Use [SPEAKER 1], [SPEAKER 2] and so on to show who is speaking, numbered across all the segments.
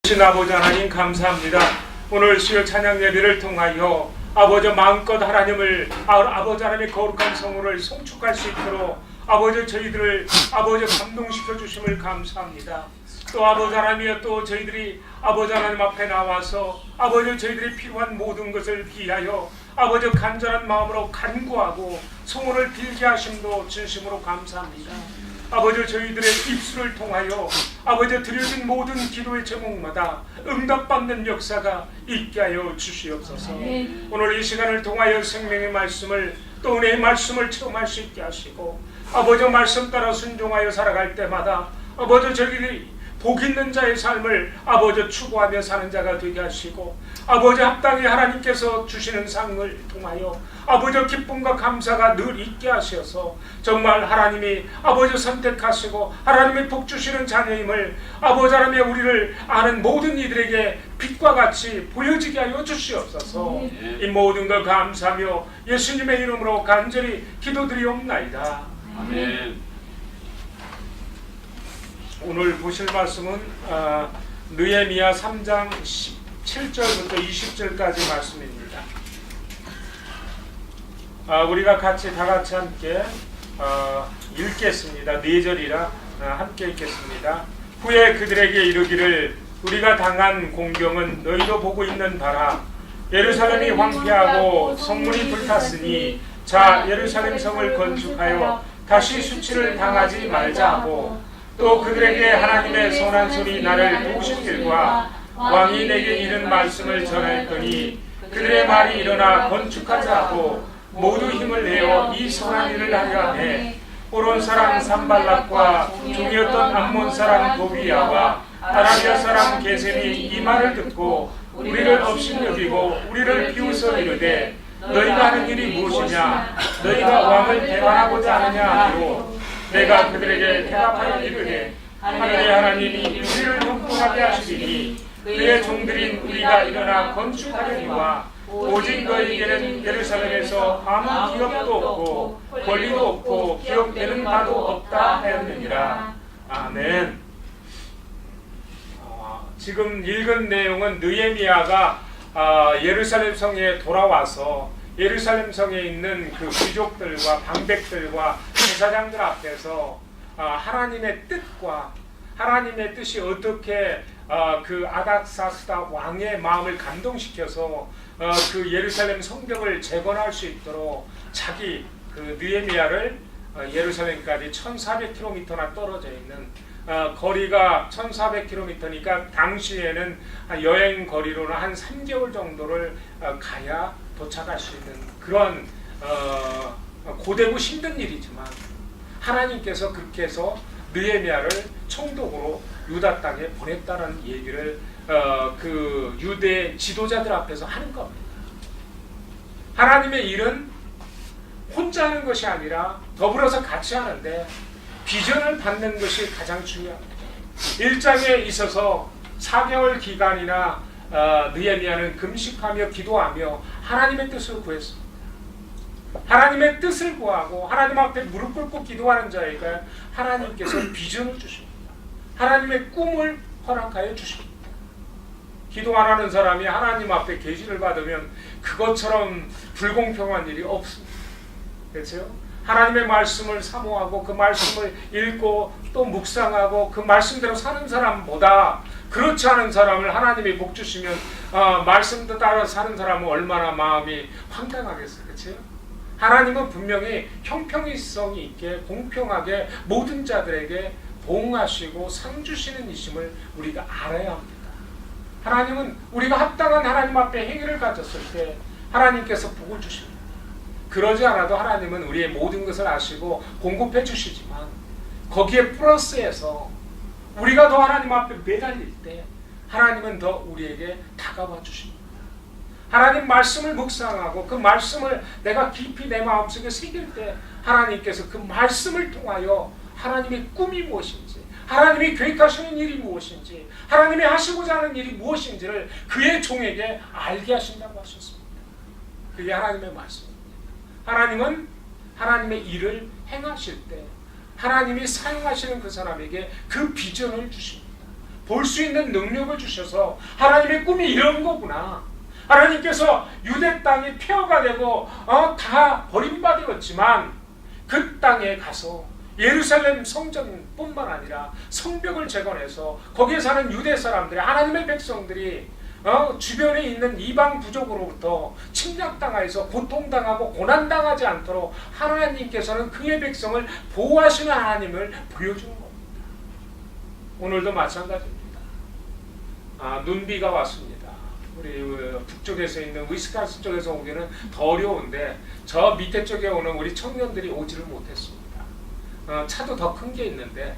[SPEAKER 1] 신 아버지 하나님 감사합니다. 오늘 수요 찬양 예배를 통하여 아버지 마음껏 하나님을 아버지 하나님의 거룩한 성호를 송축할 수 있도록 아버지 저희들을 아버지 감동시켜 주심을 감사합니다. 또 아버지 하나님이여 또 저희들이 아버지 하나님 앞에 나와서 아버지 저희들이 필요한 모든 것을 위하여 아버지 간절한 마음으로 간구하고 소원을 빌게 하심도 진심으로 감사합니다. 아버지 저희들의 입술을 통하여 아버지 드려진 모든 기도의 제목마다 응답받는 역사가 있게 하여 주시옵소서. 오늘 이 시간을 통하여 생명의 말씀을 또 은혜의 말씀을 체험할 수 있게 하시고 아버지 말씀 따라 순종하여 살아갈 때마다 아버지 저희들이 복 있는 자의 삶을 아버지 추구하며 사는 자가 되게 하시고 아버지 합당히 하나님께서 주시는 상을 통하여 아버지 기쁨과 감사가 늘 있게 하셔서 정말 하나님이 아버지 선택하시고 하나님이 복 주시는 자녀임을 아버지 하나님의 우리를 아는 모든 이들에게 빛과 같이 보여지게 하여 주시옵소서. 이 모든 걸 감사하며 예수님의 이름으로 간절히 기도드리옵나이다. 아멘. 오늘 보실 말씀은 느헤미야 3장 17절부터 20절까지 말씀입니다. 우리가 같이 다 같이 함께 읽겠습니다. 4절이라 함께 읽겠습니다. 후에 그들에게 이르기를 우리가 당한 공경은 너희도 보고 있는 바라. 예루살렘이 황폐하고 성문이 불탔으니 자 예루살렘 성을 건축하여 다시 수치를 당하지 말자 하고 또 그들에게 하나님의 선한 소리 나를 도우신 길과 왕이 내게 이른 말씀을 전하였더니 그들의 말이 일어나 건축하자 하고 모두 힘을 내어 이 선한 일을 하려 하매 호론 사람 산발락과 종이었던 암몬 사람 도비야와 아라비아 사람 게셈이 이 말을 듣고 우리를 업신여기고 우리를 비웃어 이르되 너희가 하는 일이 무엇이냐 너희가 왕을 대환하고자 하느냐 하기로 내가 그들에게 대답하여 이르되 하늘의 하나님이 우리를 형통하게 하시리니 그의 종들인 우리가 일어나 건축하려니와 오직 너희에게는 예루살렘에서 아무 기업도 없고 권리도 없고 기업되는 바도 없다 하였느니라. 아멘. 지금 읽은 내용은 느헤미야가 예루살렘 성에 돌아와서 예루살렘 성에 있는 그 귀족들과 방백들과 제사장들 앞에서 하나님의 뜻과 하나님의 뜻이 어떻게 그 아닥사스다 왕의 마음을 감동시켜서 그 예루살렘 성벽을 재건할 수 있도록 자기 그 느헤미야를 예루살렘까지 1400km나 떨어져 있는 거리가 1400km니까 당시에는 여행 거리로는 한 3개월 정도를 가야 도착할 수 있는 그런 고되고 힘든 일이지만 하나님께서 그렇게 해서 느헤미야를 총독으로 유다 땅에 보냈다는 얘기를 그 유대 지도자들 앞에서 하는 겁니다. 하나님의 일은 혼자 하는 것이 아니라 더불어서 같이 하는데 비전을 받는 것이 가장 중요합니다. 1장에 있어서 4개월 기간이나 느헤미야는 금식하며 기도하며 하나님의 뜻을 구했습니다. 하나님의 뜻을 구하고 하나님 앞에 무릎 꿇고 기도하는 자에게 하나님께서 비전을 주십니다. 하나님의 꿈을 허락하여 주십니다. 기도 안 하는 사람이 하나님 앞에 계시를 받으면 그것처럼 불공평한 일이 없습니다. 그렇죠? 하나님의 말씀을 사모하고 그 말씀을 읽고 또 묵상하고 그 말씀대로 사는 사람보다 그렇지 않은 사람을 하나님이 복 주시면 말씀도 따라 사는 사람은 얼마나 마음이 황당하겠어요. 그렇죠? 하나님은 분명히 형평성이 있게 공평하게 모든 자들에게 보응하시고 상 주시는 이심을 우리가 알아야 합니다. 하나님은 우리가 합당한 하나님 앞에 행위를 가졌을 때 하나님께서 복을 주십니다. 그러지 않아도 하나님은 우리의 모든 것을 아시고 공급해 주시지만 거기에 플러스해서 우리가 더 하나님 앞에 매달릴 때 하나님은 더 우리에게 다가와 주십니다. 하나님 말씀을 묵상하고 그 말씀을 내가 깊이 내 마음속에 새길 때 하나님께서 그 말씀을 통하여 하나님의 꿈이 무엇인지 하나님이 계획하시는 일이 무엇인지 하나님이 하시고자 하는 일이 무엇인지를 그의 종에게 알게 하신다고 하셨습니다. 그게 하나님의 말씀입니다. 하나님은 하나님의 일을 행하실 때 하나님이 사용하시는 그 사람에게 그 비전을 주십니다. 볼 수 있는 능력을 주셔서 하나님의 꿈이 이런 거구나. 하나님께서 유대 땅이 폐허가 되고 다 버림받았지만 그 땅에 가서 예루살렘 성전뿐만 아니라 성벽을 재건해서 거기에 사는 유대 사람들이, 하나님의 백성들이 주변에 있는 이방 부족으로부터 침략당하여서 고통당하고 고난당하지 않도록 하나님께서는 그의 백성을 보호하시는 하나님을 보여주는 겁니다. 오늘도 마찬가지입니다. 눈비가 왔습니다. 우리 북쪽에서 있는 위스콘신 쪽에서 오기는 더 어려운데 저 밑에 쪽에 오는 우리 청년들이 오지를 못했습니다. 차도 더 큰 게 있는데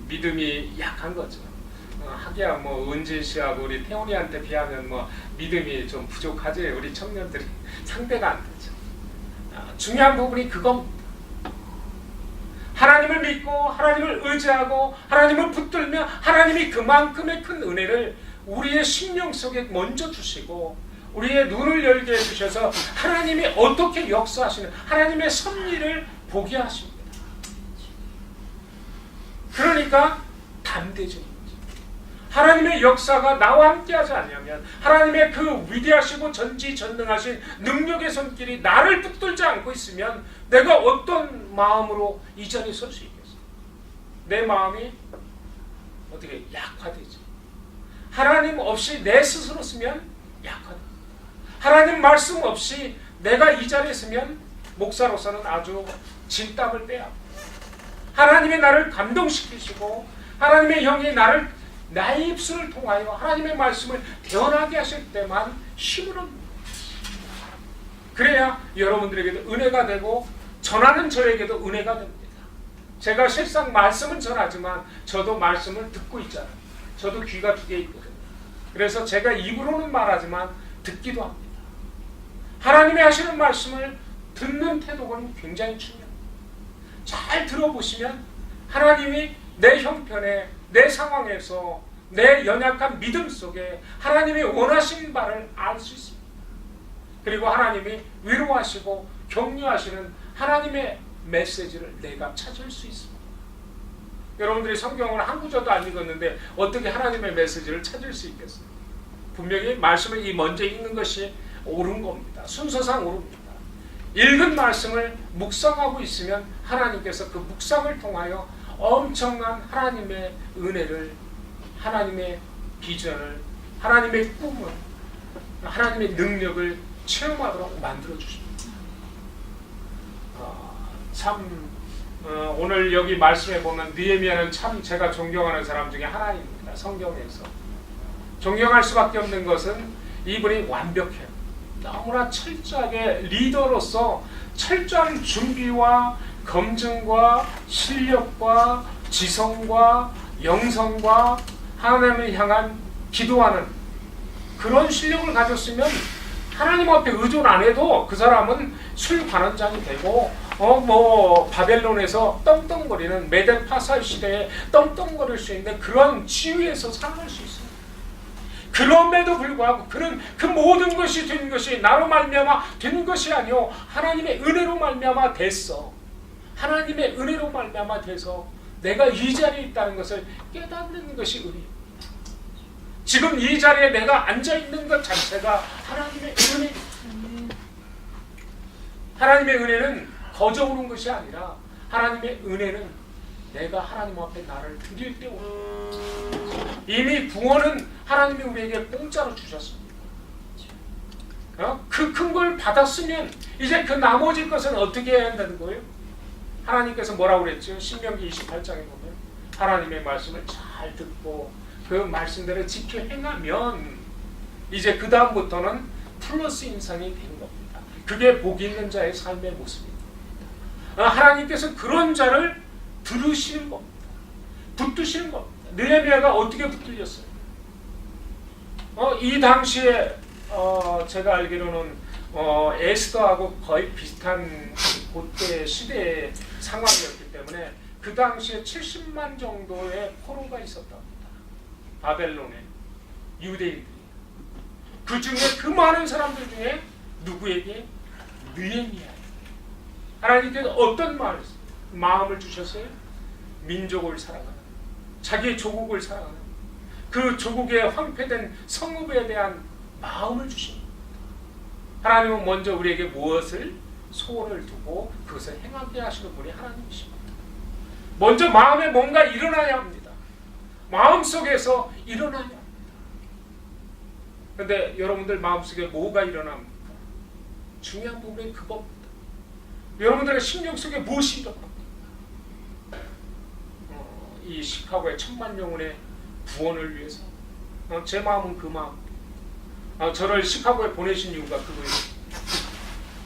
[SPEAKER 1] 믿음이 약한 거죠. 하기야 뭐 은진 씨하고 우리 태훈이한테 비하면 뭐 믿음이 좀 부족하지, 우리 청년들이 상대가 안 되죠. 중요한 부분이 그겁니다. 하나님을 믿고 하나님을 의지하고 하나님을 붙들며 하나님이 그만큼의 큰 은혜를 우리의 심령 속에 먼저 주시고 우리의 눈을 열게 해주셔서 하나님이 어떻게 역사하시는 하나님의 섭리를 보게 하십니다. 그러니까 담대해지는 거죠. 하나님의 역사가 나와 함께하지 않으면, 하나님의 그 위대하시고 전지전능하신 능력의 손길이 나를 붙들지 않고 있으면 내가 어떤 마음으로 이 자리에 설 수 있겠어요? 내 마음이 어떻게 약화되죠. 하나님 없이 내 스스로 쓰면 약화됩니다. 하나님 말씀 없이 내가 이 자리에 서면 목사로서는 아주 진땀을 빼야 합니다. 하나님의 나를 감동시키시고 하나님의 영이 나의 입술을 통하여 하나님의 말씀을 대언하게 하실 때만 힘을 얻습니다. 그래야 여러분들에게도 은혜가 되고 전하는 저에게도 은혜가 됩니다. 제가 실상 말씀은 전하지만 저도 말씀을 듣고 있잖아요. 저도 귀가 두 개 있거든요. 그래서 제가 입으로는 말하지만 듣기도 합니다. 하나님의 하시는 말씀을 듣는 태도가 굉장히 중요합니다. 잘 들어보시면 하나님이 내 형편에, 내 상황에서, 내 연약한 믿음 속에 하나님이 원하시는 바를 알 수 있습니다. 그리고 하나님이 위로하시고 격려하시는 하나님의 메시지를 내가 찾을 수 있습니다. 여러분들이 성경을 한 구절도 안 읽었는데 어떻게 하나님의 메시지를 찾을 수 있겠어요? 분명히 말씀을 먼저 읽는 것이 옳은 겁니다. 순서상 옳습니다. 읽은 말씀을 묵상하고 있으면 하나님께서 그 묵상을 통하여 엄청난 하나님의 은혜를, 하나님의 비전을, 하나님의 꿈을, 하나님의 능력을 체험하도록 만들어 주십니다. 오늘 여기 말씀에 보면 느헤미야는 참 제가 존경하는 사람 중에 하나입니다. 성경에서 존경할 수밖에 없는 것은 이분이 완벽해요. 너무나 철저하게 리더로서 철저한 준비와 검증과 실력과 지성과 영성과 하나님을 향한 기도하는 그런 실력을 가졌으면 하나님 앞에 의존 안 해도 그 사람은 술관원장이 되고 바벨론에서 떵떵거리는 메데파사 시대에 떵떵거릴 수 있는 그런 지위에서 살아갈 수 있습니다. 그럼에도 불구하고 그는 그 모든 것이 된 것이 나로 말미암아 된 것이 아니오 하나님의 은혜로 말미암아 됐어. 하나님의 은혜로 말미암아 돼서 내가 이 자리에 있다는 것을 깨닫는 것이 은혜입니다. 지금 이 자리에 내가 앉아있는 것 자체가 하나님의 은혜. 하나님의 은혜는 거저 오는 것이 아니라 하나님의 은혜는 내가 하나님 앞에 나를 드릴 때 오는 거예요. 이미 구원은 하나님이 우리에게 공짜로 주셨습니다. 그 큰 걸 받았으면 이제 그 나머지 것은 어떻게 해야 한다는 거예요? 하나님께서 뭐라고 그랬죠? 신명기 28장에 보면 하나님의 말씀을 잘 듣고 그 말씀대로 지켜 행하면 이제 그 다음부터는 플러스 인상이 되는 겁니다. 그게 복 있는 자의 삶의 모습입니다. 하나님께서 그런 자를 들으시는 겁니다. 붙드시는 겁니다. 느헤미야가 어떻게 붙들렸어요? 이 당시에 제가 알기로는 에스더하고 거의 비슷한 그때 시대의 상황이었기 때문에 그 당시에 70만 정도의 포로가 있었답니다. 바벨론에 유대인들이. 그 중에 그 많은 사람들 중에 누구에게? 느헤미야. 하나님께서 어떤 마음을 주셨어요? 민족을 사랑하는, 자기의 조국을 사랑하는 그 조국의 황폐된 성읍에 대한 마음을 주십니다. 하나님은 먼저 우리에게 무엇을 소원을 두고 그것을 행하게 하시는 분이 하나님이십니다. 먼저 마음에 뭔가 일어나야 합니다. 마음속에서 일어나야 합니다. 그런데 여러분들 마음속에 뭐가 일어납니까? 중요한 부분이 그겁니다. 여러분들의 심령 속에 무엇이 일어납니까? 이 시카고의 1000만 영혼의 구원을 위해서 제 마음은 그 마음. 저를 시카고에 보내신 이유가 그거예요.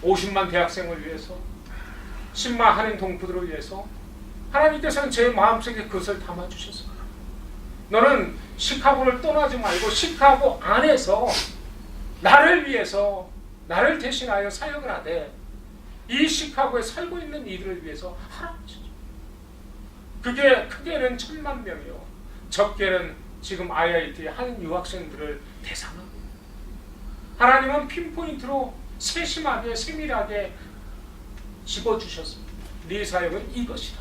[SPEAKER 1] 50만 대학생을 위해서, 10만 한인 동포들을 위해서 하나님께서는 제 마음속에 그것을 담아주셨습니다. 너는 시카고를 떠나지 말고 시카고 안에서 나를 위해서, 나를 대신하여 사역을 하되 이 시카고에 살고 있는 이들을 위해서 하라는 거죠. 그게 크게는 1000만 명이요, 적게는 지금 IIT 한인 유학생들을 대상으로 하나님은 핀포인트로 세심하게 세밀하게 집어주셨습니다. 네 사역은 이것이다.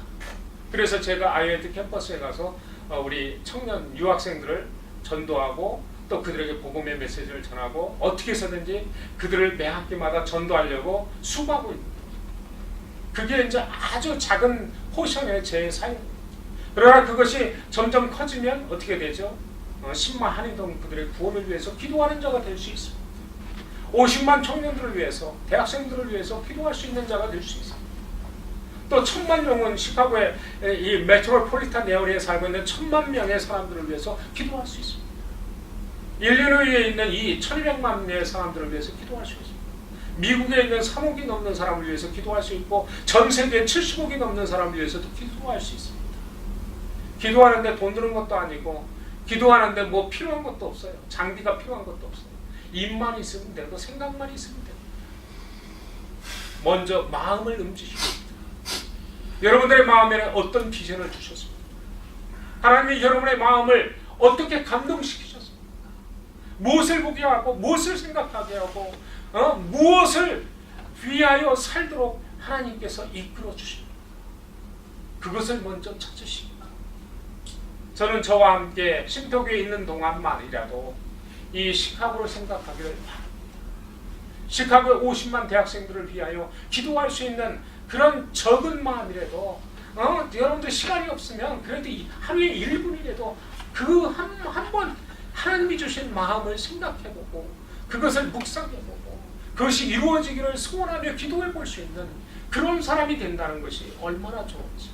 [SPEAKER 1] 그래서 제가 IIT 캠퍼스에 가서 우리 청년 유학생들을 전도하고 또 그들에게 복음의 메시지를 전하고 어떻게 해서든지 그들을 매 학기마다 전도하려고 수고하고 있는 거예요. 그게 이제 아주 작은 포션의 제 사역입니다. 그러나 그것이 점점 커지면 어떻게 되죠? 10만 한인 동포들의 구원을 위해서 기도하는 자가 될 수 있습니다. 50만 청년들을 위해서, 대학생들을 위해서 기도할 수 있는 자가 될 수 있습니다. 또 1000만 영혼, 시카고의 이 메트로폴리탄 에어리에 살고 있는 1000만 명의 사람들을 위해서 기도할 수 있습니다. 일리노이에 있는 이 1200만의 사람들을 위해서 기도할 수 있습니다. 미국에 있는 3억이 넘는 사람을 위해서 기도할 수 있고 전 세계 70억이 넘는 사람을 위해서도 기도할 수 있습니다. 기도하는데 돈 드는 것도 아니고 기도하는데 뭐 필요한 것도 없어요. 장비가 필요한 것도 없어요. 입만 있으면 되고 생각만 있으면 되고 먼저 마음을 움직이고 여러분들의 마음에는 어떤 비전을 주셨습니까? 하나님이 여러분의 마음을 어떻게 감동시키셨습니까? 무엇을 보게 하고 무엇을 생각하게 하고 무엇을 위하여 살도록 하나님께서 이끌어 주십니다. 그것을 먼저 찾으십니다. 저는 저와 함께 신토교에 있는 동안만이라도 이 시카고를 생각하기를 바랍니다. 시카고의 50만 대학생들을 위하여 기도할 수 있는 그런 적은 마음이라도 여러분들 시간이 없으면 그래도 하루에 1분이라도 그 한 번 하나님이 주신 마음을 생각해보고 그것을 묵상해보고 그것이 이루어지기를 소원하며 기도해 볼 수 있는 그런 사람이 된다는 것이 얼마나 좋은지.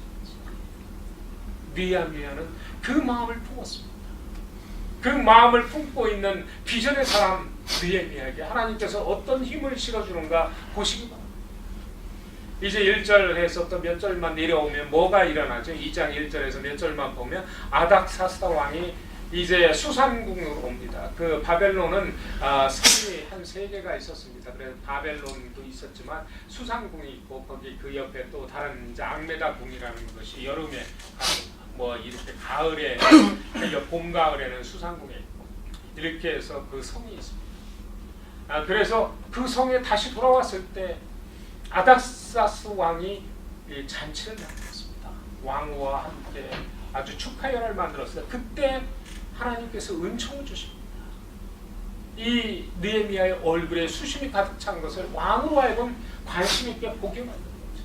[SPEAKER 1] 느헤미야는 그 마음을 품었습니다. 그 마음을 품고 있는 비전의 사람 느헤미야에게 하나님께서 어떤 힘을 실어주는가 보시기 바랍니다. 이제 1절에서 또 몇 절만 내려오면 뭐가 일어나죠? 2장 1절에서 몇 절만 보면 아닥사스다 왕이 이제 수산궁으로 옵니다. 그 바벨론은 성이 한 3개가 있었습니다. 그래서 바벨론도 있었지만 수산궁이 있고 거기 그 옆에 또 다른 이제 앙메다 궁이라는 것이 여름에 뭐 이렇게 가을에 봄 가을에는 수산궁에 있고 이렇게 해서 그 성이 있습니다. 그래서 그 성에 다시 돌아왔을 때 아닥사스 왕이 잔치를 만들었습니다. 왕후와 함께 아주 축하연을 만들었어요. 그때 하나님께서 은총을 주십니다. 이 느헤미야의 얼굴에 수심이 가득 찬 것을 왕으로 하여금 관심 있게 보게 만든 거죠.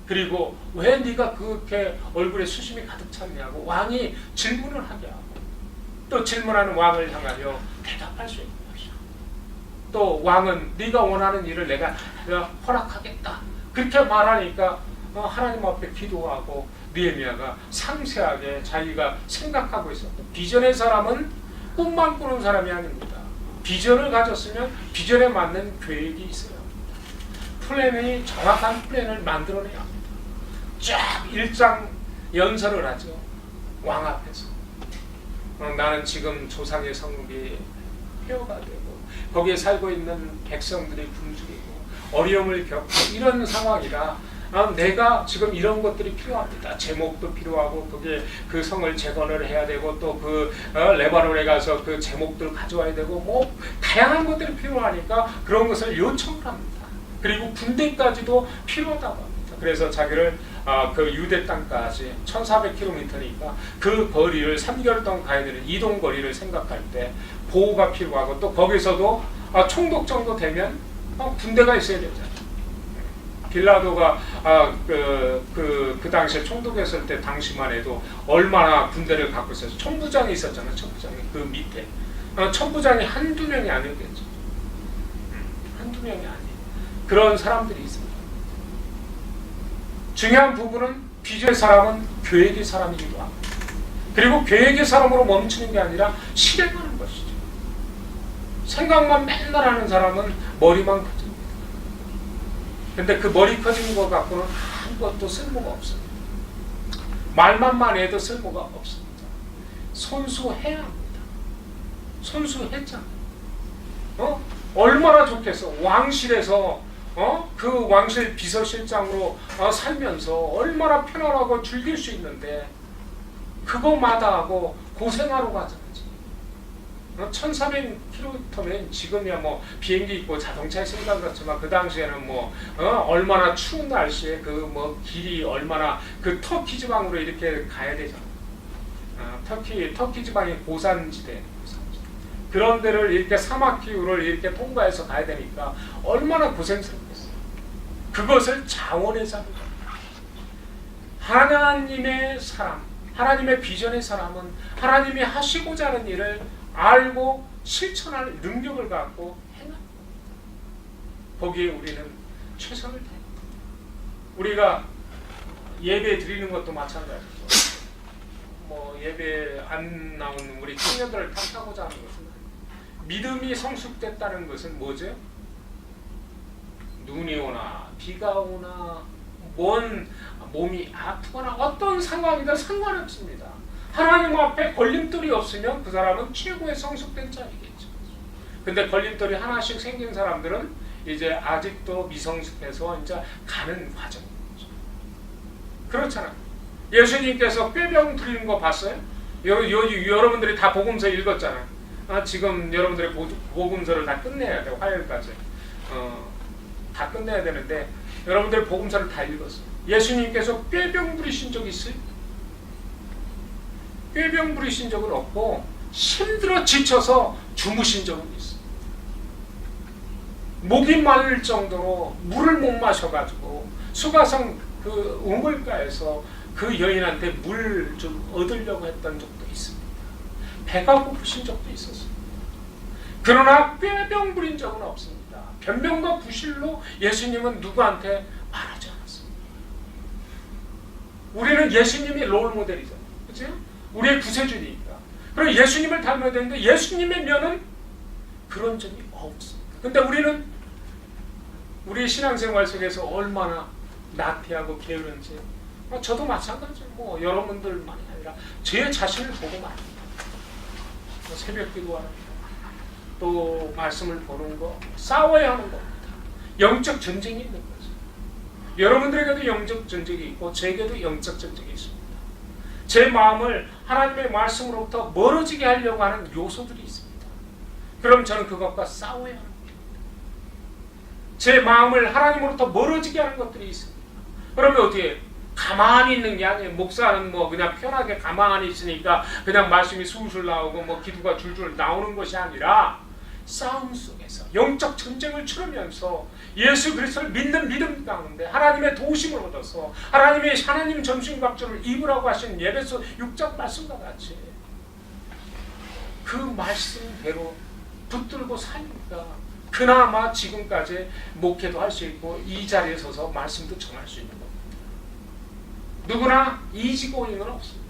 [SPEAKER 1] 그리고 왜 네가 그렇게 얼굴에 수심이 가득 찼냐고 왕이 질문을 하게 하고 또 질문하는 왕을 향하여 대답할 수 있는 것이죠. 또 왕은 네가 원하는 일을 내가 허락하겠다 그렇게 말하니까 하나님 앞에 기도하고 느헤미야가 상세하게 자기가 생각하고 있었고 비전의 사람은 꿈만 꾸는 사람이 아닙니다. 비전을 가졌으면 비전에 맞는 계획이 있어야 합니다. 플랜이 정확한 플랜을 만들어내야 합니다. 쫙 일장 연설을 하죠. 왕 앞에서 나는 지금 조상의 성읍이 폐허가 되고 거기에 살고 있는 백성들이 굶주리고 어려움을 겪고 이런 상황이라 내가 지금 이런 것들이 필요합니다. 제목도 필요하고 그게 그 성을 재건을 해야 되고 또 그 레바논에 가서 그 제목들 가져와야 되고 뭐 다양한 것들이 필요하니까 그런 것을 요청을 합니다. 그리고 군대까지도 필요하다고 합니다. 그래서 자기를 그 유대 땅까지 1400km니까 그 거리를 3개월 동안 가야 되는 이동 거리를 생각할 때 보호가 필요하고, 또 거기서도 총독 정도 되면 군대가 있어야 되잖아요. 빌라도가 그 당시에 총독했을 때 당시만 해도 얼마나 군대를 갖고 있어서 총부장이 있었잖아요. 총부장이 그 밑에 총부장이 한두 명이 아니었겠죠. 한두 명이 아니에요. 그런 사람들이 있습니다. 중요한 부분은 비주의 사람은 계획의 사람이기도 하고, 그리고 계획의 사람으로 멈추는 게 아니라 실행하는 것이죠. 생각만 맨날 하는 사람은 머리만 커집니다. 근데 그 머리 커진 것 갖고는 아무것도 쓸모가 없습니다. 말만 해도 쓸모가 없습니다. 손수해야 합니다. 손수했잖아요. 얼마나 좋겠어. 왕실에서 그 왕실 비서실장으로 살면서 얼마나 편안하고 즐길 수 있는데 그거 마다하고 고생하러 가잖아요. 1400km면 지금이야 뭐 비행기 있고 자동차 있으니까 그렇지만 그 당시에는 뭐 얼마나 추운 날씨에 그 뭐 길이 얼마나 그 터키 지방으로 이렇게 가야 되잖아. 터키 지방이 고산지대. 그런 데를 이렇게 사막 기후를 이렇게 통과해서 가야 되니까 얼마나 고생스럽겠어요. 그것을 자원해서 하는 겁니다. 하나님의 사람, 하나님의 비전의 사람은 하나님이 하시고자 하는 일을 알고 실천할 능력을 갖고 행합니다. 거기에 우리는 최선을 다합니다. 우리가 예배 드리는 것도 마찬가지죠. 뭐 예배 안 나온 우리 청년들을 탓하고자 하는 것은, 믿음이 성숙됐다는 것은 뭐죠? 눈이 오나 비가 오나 뭔 몸이 아프거나 어떤 상황이든 상관없습니다. 하나님 앞에 걸림돌이 없으면 그 사람은 최고의 성숙된 자이겠죠. 근데 걸림돌이 하나씩 생긴 사람들은 이제 아직도 미성숙해서 이제 가는 과정인 거죠. 그렇잖아요. 예수님께서 꾀병 드리는 거 봤어요? 여러분들이 다 복음서 읽었잖아요. 지금 여러분들의 복음서를 다 끝내야 돼요. 화요일까지 다 끝내야 되는데 여러분들의 복음서를 다 읽었어요. 예수님께서 꾀병 부리신 적 있어요? 꾀병 부리신 적은 없고 힘들어 지쳐서 주무신 적은 있어요. 목이 마를 정도로 물을 못 마셔가지고 수가성 그 우물가에서 그 여인한테 물 좀 얻으려고 했던 적도 있습니다. 배가 고프신 적도 있었습니다. 그러나 꾀병 부린 적은 없습니다. 변명과 부실로 예수님은 누구한테 말하지 않았습니다. 우리는 예수님이 롤모델이잖아요. 그렇죠? 우리의 구세주니까. 그리고 예수님을 닮아야 되는데 예수님의 면은 그런 점이 없습니다. 근데 우리는 우리 신앙생활 속에서 얼마나 나태하고 게으른지, 저도 마찬가지예요. 뭐 여러분들만이 아니라 제 자신을 보고 말합니다. 새벽 기도하는 거, 또 말씀을 보는 거, 싸워야 하는 겁니다. 영적 전쟁이 있는 거죠. 여러분들에게도 영적 전쟁이 있고 제게도 영적 전쟁이 있습니다. 제 마음을 하나님의 말씀으로부터 멀어지게 하려고 하는 요소들이 있습니다. 그럼 저는 그것과 싸워야 합니다. 제 마음을 하나님으로부터 멀어지게 하는 것들이 있습니다. 그러면 어떻게 가만히 있는 게 아니에요. 목사는 뭐 그냥 편하게 가만히 있으니까 그냥 말씀이 술술 나오고 뭐 기도가 줄줄 나오는 것이 아니라 싸움 속에서 영적 전쟁을 치르면서 예수 그리스도를 믿는 믿음 가운데 하나님의 도우심을 얻어서 하나님 전신갑주를 입으라고 하신 에베소 6장 말씀과 같이 그 말씀대로 붙들고 사니까 그나마 지금까지 목회도 할 수 있고 이 자리에 서서 말씀도 전할 수 있는 겁니다. 누구나 이지고잉은 없습니다.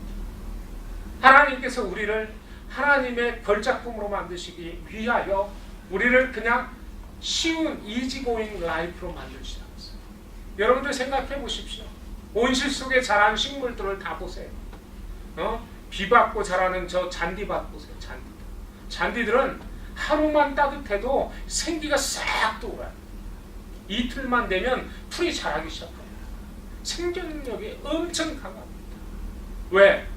[SPEAKER 1] 하나님께서 우리를 하나님의 걸작품으로 만드시기 위하여 우리를 그냥 쉬운 이지고잉 라이프로 만들지 않았어요. 여러분들 생각해 보십시오. 온실 속에 자란 식물들을 다 보세요. 비받고 자라는 저 잔디밭 보세요. 잔디들은 하루만 따뜻해도 생기가 싹 돌아요. 이틀만 되면 풀이 자라기 시작합니다. 생존력이 엄청 강합니다. 왜?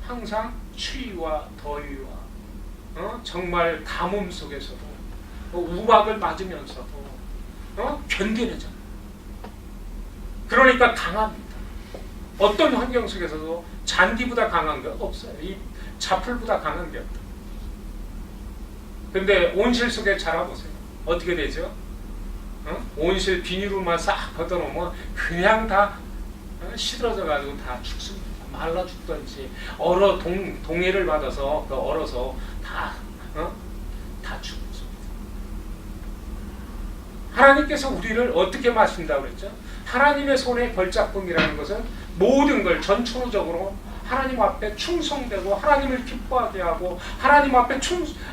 [SPEAKER 1] 항상 추위와 더위와 정말 가뭄 속에서도 우박을 맞으면서도 견뎌내잖아요. 그러니까 강합니다. 어떤 환경 속에서도 잔디보다 강한 게 없어요. 이 자풀보다 강한 게 없다. 근데 온실 속에 자라보세요. 어떻게 되죠? 온실 비닐로만 싹 걷어놓으면 그냥 다 시들어져가지고 다 죽습니다. 말라 죽든지 얼어 동해를 받아서 얼어서 다 죽습니다. 하나님께서 우리를 어떻게 마신다고 그랬죠? 하나님의 손의 걸작품이라는 것은 모든 걸 전천후적으로 하나님 앞에 충성되고 하나님을 기뻐하게 하고 하나님 앞에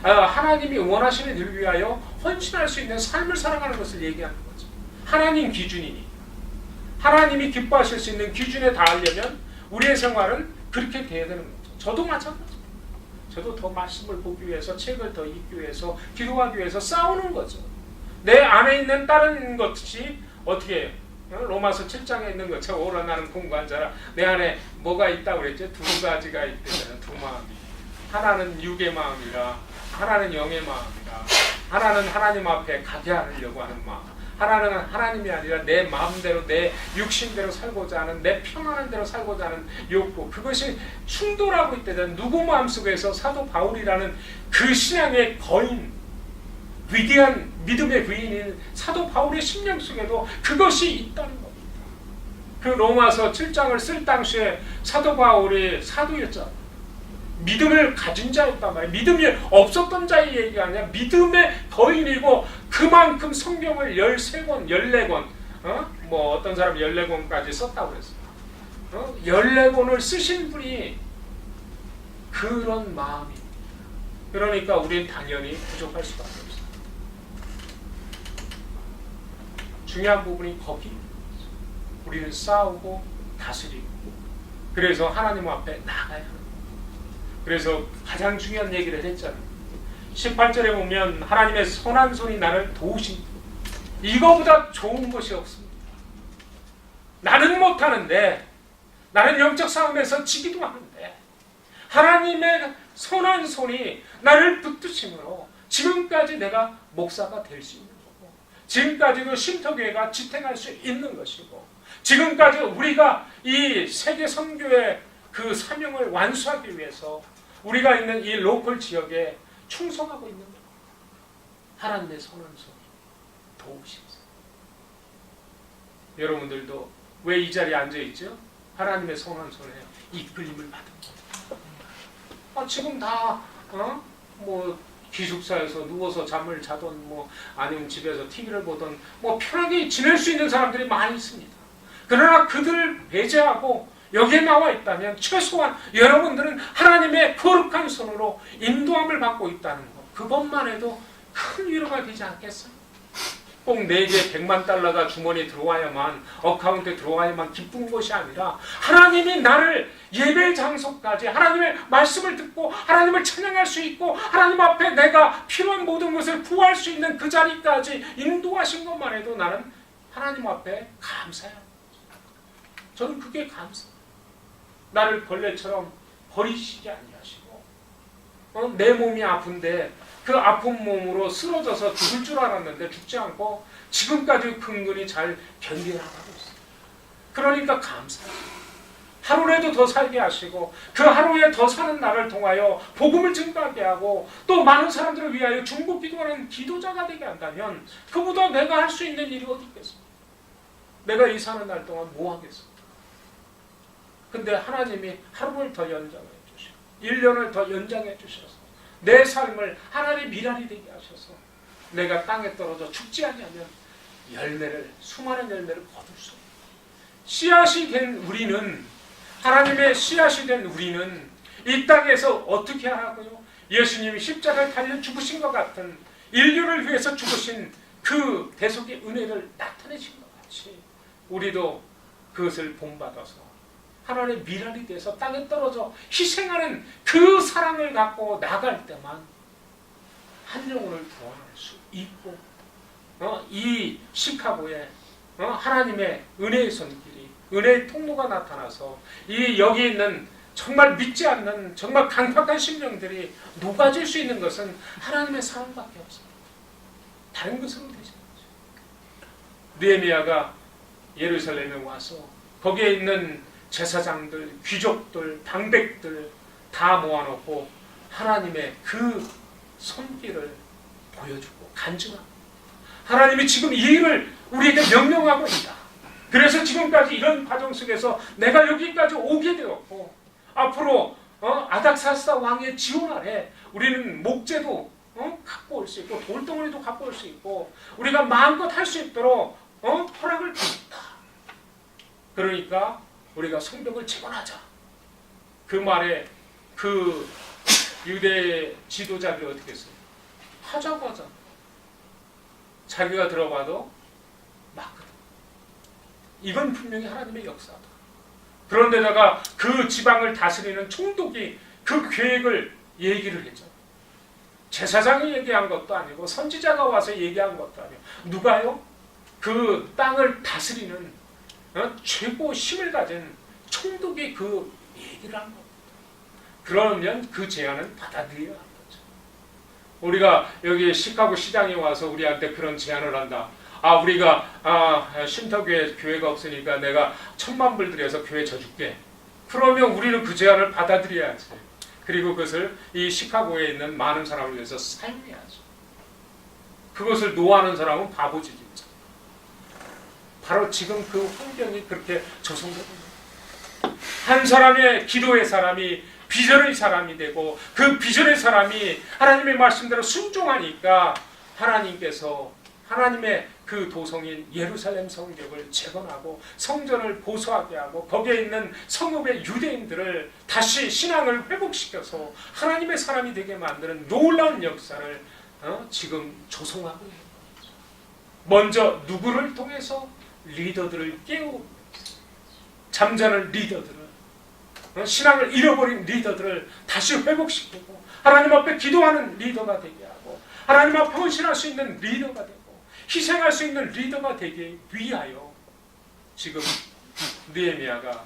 [SPEAKER 1] 하나님이 원하시는 일을 위하여 헌신할 수 있는 삶을 살아가는 것을 얘기하는 거죠. 하나님 기준이니 하나님이 기뻐하실 수 있는 기준에 닿으려면 우리의 생활은 그렇게 돼야 되는 거죠. 저도 마찬가지입니다. 저도 더 말씀을 보기 위해서 책을 더 읽기 위해서 기도하기 위해서 싸우는 거죠. 내 안에 있는 다른 것이 어떻게 해요? 로마서 7장에 있는 것처럼 오라 나는 공부한 자라 내 안에 뭐가 있다고 그랬죠? 두 가지가 있대잖아요. 두 마음이. 하나는 육의 마음이라 하나는 영의 마음이라 하나는 하나님 앞에 가게 하려고 하는 마음 하나는 하나님이 아니라 내 마음대로 내 육신대로 살고자 하는 내 편안한 대로 살고자 하는 욕구 그것이 충돌하고 있대잖아요. 누구 마음속에서 사도 바울이라는 그 신앙의 거인 위대한 믿음의 부인인 사도 바울의 심령 속에도 그것이 있다는 겁니다. 그 로마서 7장을 쓸 당시에 사도 바울이 사도였잖아요. 믿음을 가진 자였단 말이에요. 믿음이 없었던 자의 얘기가 아니라 믿음의 거인이고 그만큼 성경을 13권, 14권 뭐 어떤 사람 14권까지 썼다고 그랬어요. 14권을 쓰신 분이 그런 마음이 그러니까 우리는 당연히 부족할 수밖에 없어요. 중요한 부분이 거기 우리는 싸우고 다스리고 그래서 하나님 앞에 나가야 하는 거예요. 그래서 가장 중요한 얘기를 했잖아요. 18절에 보면 하나님의 선한 손이 나를 도우신 이거보다 좋은 것이 없습니다. 나는 못하는데 나는 영적 싸움에서 지기도 하는데 하나님의 선한 손이 나를 붙드심으로 지금까지 내가 목사가 될 수 있는 거고 지금까지도 쉼터교회가 지탱할 수 있는 것이고 지금까지 우리가 이 세계 선교의 그 사명을 완수하기 위해서 우리가 있는 이 로컬 지역에 충성하고 있는 거예요. 하나님의 선한 손이 도우시면서 여러분들도 왜 이 자리에 앉아있죠? 하나님의 선한 손에 이끌림을 받은 거예요. 지금 다 뭐 기숙사에서 누워서 잠을 자던 뭐 아니면 집에서 TV를 보던 뭐 편하게 지낼 수 있는 사람들이 많이 있습니다. 그러나 그들을 배제하고 여기에 나와 있다면 최소한 여러분들은 하나님의 거룩한 손으로 인도함을 받고 있다는 것 그것만 해도 큰 위로가 되지 않겠어요? 꼭 내게 100만 달러가 주머니에 들어와야만 어카운트에 들어와야만 기쁜 것이 아니라 하나님이 나를 예배 장소까지 하나님의 말씀을 듣고 하나님을 찬양할 수 있고 하나님 앞에 내가 필요한 모든 것을 구할 수 있는 그 자리까지 인도하신 것만 해도 나는 하나님 앞에 감사해요. 저는 그게 감사해요. 나를 벌레처럼 버리시지 아니하시고 내 몸이 아픈데 그 아픈 몸으로 쓰러져서 죽을 줄 알았는데 죽지 않고 지금까지 근근히 잘 견뎌나가고 있어요. 그러니까 감사해요. 하루라도 더 살게 하시고 그 하루에 더 사는 나를 통하여 복음을 증가하게 하고 또 많은 사람들을 위하여 중보 기도하는 기도자가 되게 한다면 그보다 내가 할 수 있는 일이 어디 있겠습니까? 내가 이 사는 날 동안 뭐 하겠습니까? 근데 하나님이 하루를 더 연장해 주시고 1년을 더 연장해 주셔서 내 삶을 하나님 미랄이 되게 하셔서 내가 땅에 떨어져 죽지 않으면 열매를 수많은 열매를 거둘 수 있어요. 씨앗이 된 우리는 하나님의 씨앗이 된 우리는 이 땅에서 어떻게 하라고요? 예수님이 십자가를 달려 죽으신 것 같은 인류를 위해서 죽으신 그 대속의 은혜를 나타내신 것 같이 우리도 그것을 본받아서 하나님의 미랄이 돼서 땅에 떨어져 희생하는 그 사랑을 갖고 나갈 때만 한 영혼을 구원할 수 있고 이 시카고에 하나님의 은혜의 손길이 은혜의 통로가 나타나서 이 여기 있는 정말 믿지 않는 정말 강팍한 심령들이 녹아질 수 있는 것은 하나님의 사랑밖에 없습니다. 다른 것은 되지 않죠. 느헤미야가 예루살렘에 와서 거기에 있는 제사장들, 귀족들, 방백들 다 모아놓고 하나님의 그 손길을 보여주고 간증하고, 하나님이 지금 이 일을 우리에게 명령하고 있다. 그래서 지금까지 이런 과정 속에서 내가 여기까지 오게 되었고, 앞으로 아닥사스다 왕의 지원 아래 우리는 목재도 갖고 올 수 있고 돌덩어리도 갖고 올 수 있고 우리가 마음껏 할 수 있도록 허락을 줬다. 그러니까 우리가 성벽을 재건하자. 그 말에 그 유대 지도자들이 어떻게 했어요? 하자고 하자. 자기가 들어봐도 맞거든. 이건 분명히 하나님의 역사다. 그런데다가 그 지방을 다스리는 총독이 그 계획을 얘기를 했죠. 제사장이 얘기한 것도 아니고 선지자가 와서 얘기한 것도 아니고 누가요? 그 땅을 다스리는 최고 힘을 가진 총독이 그 얘기를 한 겁니다. 그러면 그 제안은 받아들여야 하는 거죠. 우리가 여기 시카고 시장에 와서 우리한테 그런 제안을 한다. 우리가 쉼터교회 교회가 없으니까 내가 1,000,000불 들여서 교회 져줄게. 그러면 우리는 그 제안을 받아들여야지. 그리고 그것을 이 시카고에 있는 많은 사람을 위해서 사용해야죠. 그것을 노하는 사람은 바보지 진짜. 바로 지금 그 환경이 그렇게 조성되고 한 사람의 기도의 사람이 비전의 사람이 되고 그 비전의 사람이 하나님의 말씀대로 순종하니까 하나님께서 하나님의 그 도성인 예루살렘 성벽을 재건하고 성전을 보수하게 하고 거기에 있는 성읍의 유대인들을 다시 신앙을 회복시켜서 하나님의 사람이 되게 만드는 놀라운 역사를 지금 조성하고 있는 거죠. 먼저 누구를 통해서? 리더들을 깨우고 잠자는 리더들을, 신앙을 잃어버린 리더들을 다시 회복시키고 하나님 앞에 기도하는 리더가 되게 하고 하나님 앞에 헌신할 수 있는 리더가 되고 희생할 수 있는 리더가 되기 위하여 지금 느헤미야가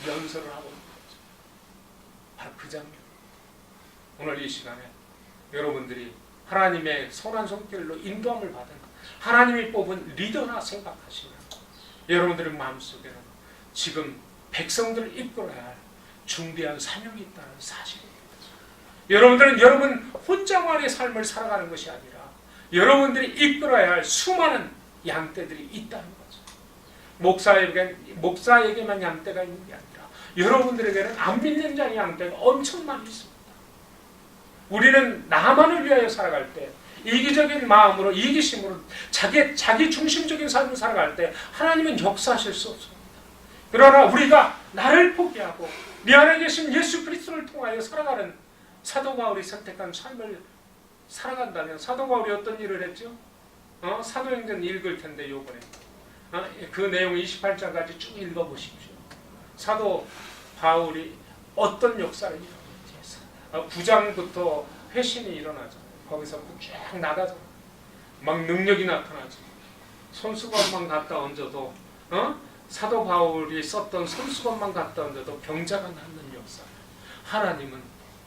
[SPEAKER 1] 연설을 하고 있는 거죠. 바로 그 장면. 오늘 이 시간에 여러분들이 하나님의 선한 손길로 인도함을 받은 하나님이 뽑은 리더나 생각하시면 여러분들의 마음속에는 지금 백성들을 이끌어야 할 중대한 사명이 있다는 사실입니다. 여러분들은 여러분 혼자만의 삶을 살아가는 것이 아니라 여러분들이 이끌어야 할 수많은 양떼들이 있다는 거죠. 목사에게만 양떼가 있는 게 아니라 여러분들에게는 안 믿는 자의 양떼가 엄청 많이 있습니다. 우리는 나만을 위하여 살아갈 때 이기적인 마음으로 이기심으로 자기 중심적인 삶을 살아갈 때 하나님은 역사하실 수 없습니다. 그러나 우리가 나를 포기하고 내 안에 계신 예수 그리스도를 통하여 살아가는 사도 바울이 선택한 삶을 살아간다면 사도 바울이 어떤 일을 했죠? 사도행전 읽을 텐데 요번에 그 내용 28장까지 쭉 읽어보십시오. 사도 바울이 어떤 역사를 일어났지? 9장부터 회심이 일어나죠. 거기서부터 쫙 나가죠. 막 능력이 나타나죠. 손수건만 갖다 얹어도 사도 바울이 썼던 손수건만 갖다 얹어도 병자가 낫는 역사. 하나님은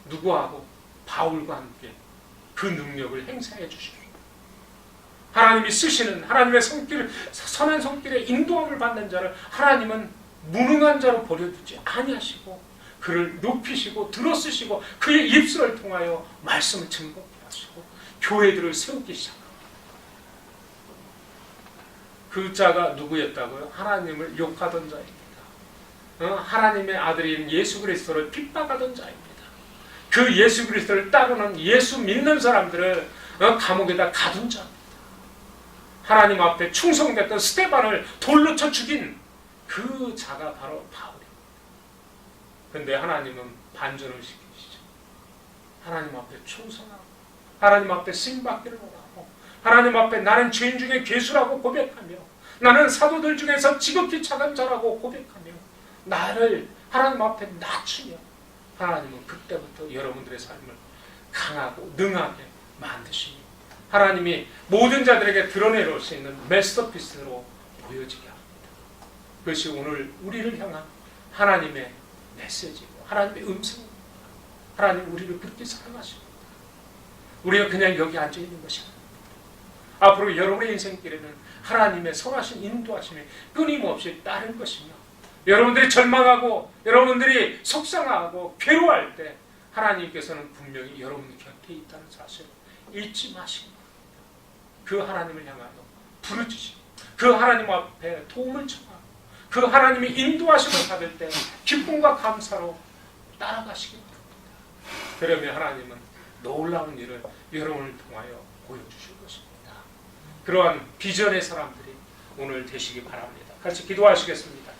[SPEAKER 1] 누구하고? 바울과 함께 그 능력을 행사해 주십니다. 하나님이 쓰시는 하나님의 손길, 선한 손길에 인도함을 받는 자를 하나님은 무능한 자로 버려두지 아니하시고 그를 높이시고 들어쓰시고 그의 입술을 통하여 말씀을 증거하시고 교회들을 세우기 시작합니다. 그 자가 누구였다고요? 하나님을 욕하던 자입니다. 하나님의 아들인 예수 그리스도를 핍박하던 자입니다. 그 예수 그리스도를 따르는 예수 믿는 사람들을 감옥에다 가둔 자입니다. 하나님 앞에 충성됐던 스테반을 돌로 쳐 죽인 그 자가 바로 바울입니다. 그런데 하나님은 반전을 시키시죠. 하나님 앞에 충성하고 하나님 앞에 쓰임받기를 원하고 하나님 앞에 나는 죄인 중에 괴수라고 고백하며 나는 사도들 중에서 지극히 착한 자라고 고백하며 나를 하나님 앞에 낮추며 하나님은 그때부터 여러분들의 삶을 강하고 능하게 만드십니다. 하나님이 모든 자들에게 드러내놓을 수 있는 마스터피스로 보여지게 합니다. 그것이 오늘 우리를 향한 하나님의 메시지고 하나님의 음성입니다. 하나님 우리를 그렇게 사랑하십니다. 우리가 그냥 여기 앉아있는 것이 아닙니다. 앞으로 여러분의 인생길에는 하나님의 선하신 인도하심이 끊임없이 따를 것이며, 여러분들이 절망하고 여러분들이 속상하고 괴로워할 때 하나님께서는 분명히 여러분 곁에 있다는 사실을 잊지 마시고 그 하나님을 향하여 부르짖으시고 그 하나님 앞에 도움을 청하고 그 하나님의 인도하심을 받을 때 기쁨과 감사로 따라가시기 바랍니다. 그러면 하나님은 놀라운 일을 여러분을 통하여 보여주실 것입니다. 그러한 비전의 사람들이 오늘 되시기 바랍니다. 같이 기도하시겠습니다.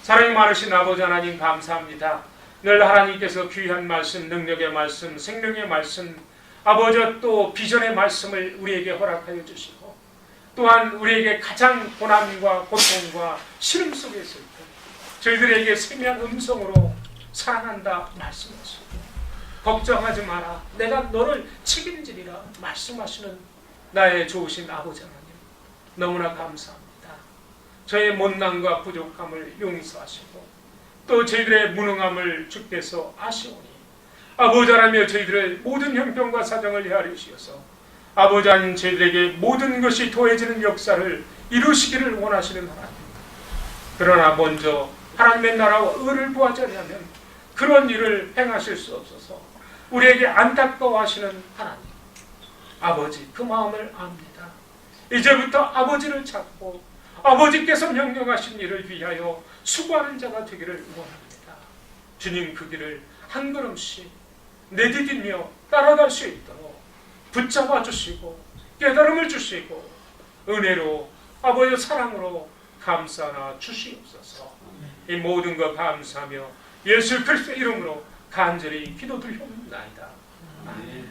[SPEAKER 1] 사랑이 많으신 아버지 하나님, 감사합니다. 늘 하나님께서 귀한 말씀, 능력의 말씀, 생명의 말씀, 아버지 또 비전의 말씀을 우리에게 허락하여 주시고, 또한 우리에게 가장 고난과 고통과 시름 속에 있을 때 저희들에게 세미한 음성으로 사랑한다 말씀하시고, 걱정하지 마라, 내가 너를 책임지리라 말씀하시는 나의 좋으신 아버지 하나님, 너무나 감사합니다. 저의 못난과 부족함을 용서하시고 또 저희들의 무능함을 주께서 아시오니, 아버지 하나님, 저희들의 모든 형편과 사정을 헤아려 주셔서 아버지 하나님, 저희들에게 모든 것이 더해지는 역사를 이루시기를 원하시는 하나님, 그러나 먼저 하나님의 나라와 의를 구하지 않으면 그런 일을 행하실 수 없어서 우리에게 안타까워하시는 하나님, 아버지 그 마음을 압니다. 이제부터 아버지를 찾고 아버지께서 명령하신 일을 위하여 수고하는 자가 되기를 원합니다. 주님, 그 길을 한 걸음씩 내디디며 따라갈 수 있도록 붙잡아 주시고 깨달음을 주시고 은혜로 아버지의 사랑으로 감싸나 주시옵소서. 이 모든 것 감사하며 예수 그리스도의 이름으로 간절히 기도드리옵나이다. 아멘.